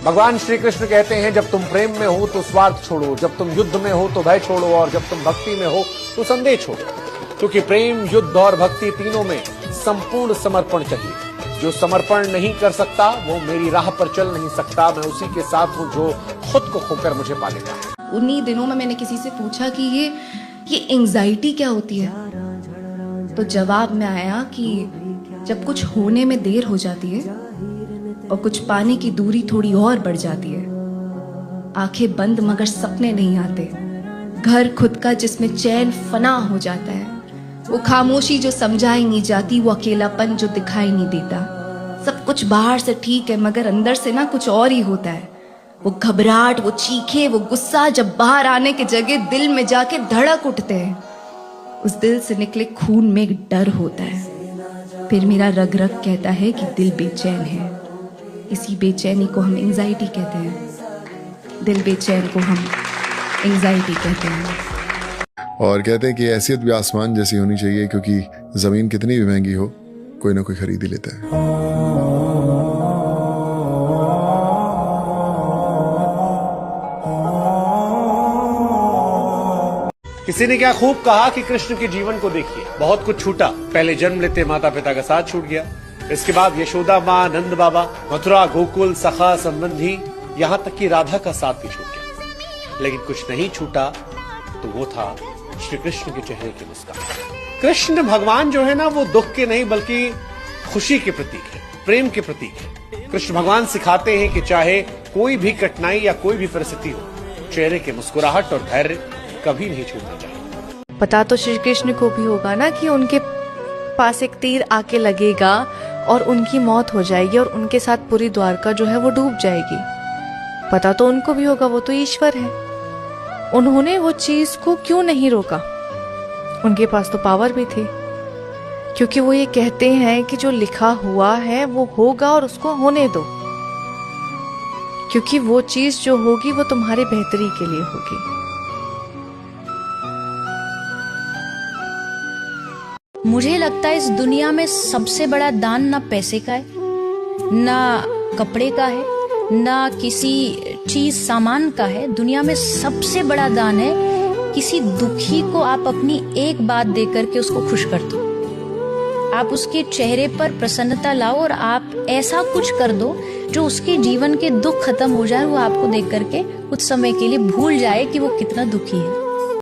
भगवान श्री कृष्ण कहते हैं, जब तुम प्रेम में हो तो स्वार्थ छोड़ो, जब तुम युद्ध में हो तो भय छोड़ो, और जब तुम भक्ति में हो तो संदेह छोड़ो। क्योंकि प्रेम, युद्ध और भक्ति तीनों में संपूर्ण समर्पण चाहिए। जो समर्पण नहीं कर सकता वो मेरी राह पर चल नहीं सकता। मैं उसी के साथ हूं जो खुद को खोकर मुझे पा लेता। उन्हीं दिनों में मैंने किसी से पूछा कि ये एंजाइटी क्या होती है, तो जवाब में आया कि जब कुछ होने में देर हो जाती है और कुछ पाने की दूरी थोड़ी और बढ़ जाती है, आंखें बंद मगर सपने नहीं आते, घर खुद का जिसमें चैन फना हो जाता है, वो खामोशी जो समझाई नहीं जाती, वो अकेलापन जो दिखाई नहीं देता। सब कुछ बाहर से ठीक है मगर अंदर से ना कुछ और ही होता है। वो घबराहट, वो चीखे, वो गुस्सा जब बाहर आने की जगह दिल में जाके धड़क उठते हैं, उस दिल से निकले खून में एक डर होता है। फिर मेरा रग रग कहता है कि दिल बेचैन है। इसी बेचैनी को हम एंजाइटी कहते हैं। दिल बेचैन को हम एंजाइटी कहते हैं। और कहते हैं कि हैसियत भी आसमान जैसी होनी चाहिए, क्योंकि जमीन कितनी भी महंगी हो कोई ना कोई खरीद ही लेता है। किसी ने क्या खूब कहा कि कृष्ण के जीवन को देखिए, बहुत कुछ छूटा। पहले जन्म लेते माता पिता का साथ छूट गया, इसके बाद यशोदा माँ, नंद बाबा, मथुरा, गोकुल, सखा, संबंधी, यहाँ तक कि राधा का साथ भी छूट गया। लेकिन कुछ नहीं छूटा, तो वो था श्री कृष्ण के चेहरे की मुस्कान। कृष्ण भगवान जो है ना, वो दुख के नहीं बल्कि खुशी के प्रतीक है, प्रेम के प्रतीक है। कृष्ण भगवान सिखाते हैं कि चाहे कोई भी कठिनाई या कोई भी परिस्थिति हो, चेहरे के मुस्कुराहट और धैर्य कभी नहीं छूटना चाहिए। पता तो श्री कृष्ण को भी होगा ना कि उनके पास एक तीर आके लगेगा और उनकी मौत हो जाएगी और उनके साथ पूरी द्वारका जो है वो डूब जाएगी। पता तो उनको भी होगा, वो तो ईश्वर है। उन्होंने वो चीज को क्यों नहीं रोका? उनके पास तो पावर भी थी, क्योंकि वो ये कहते हैं कि जो लिखा हुआ है वो होगा और उसको होने दो, क्योंकि वो चीज जो होगी वो तुम्हारी बेहतरी के लिए होगी। मुझे लगता है इस दुनिया में सबसे बड़ा दान ना पैसे का है, ना कपड़े का है, ना किसी चीज सामान का है। दुनिया में सबसे बड़ा दान है किसी दुखी को आप अपनी एक बात दे करके उसको खुश कर दो। आप उसके चेहरे पर प्रसन्नता लाओ और आप ऐसा कुछ कर दो जो उसके जीवन के दुख खत्म हो जाए, वो आपको देख करके कुछ समय के लिए भूल जाए कि वो कितना दुखी है।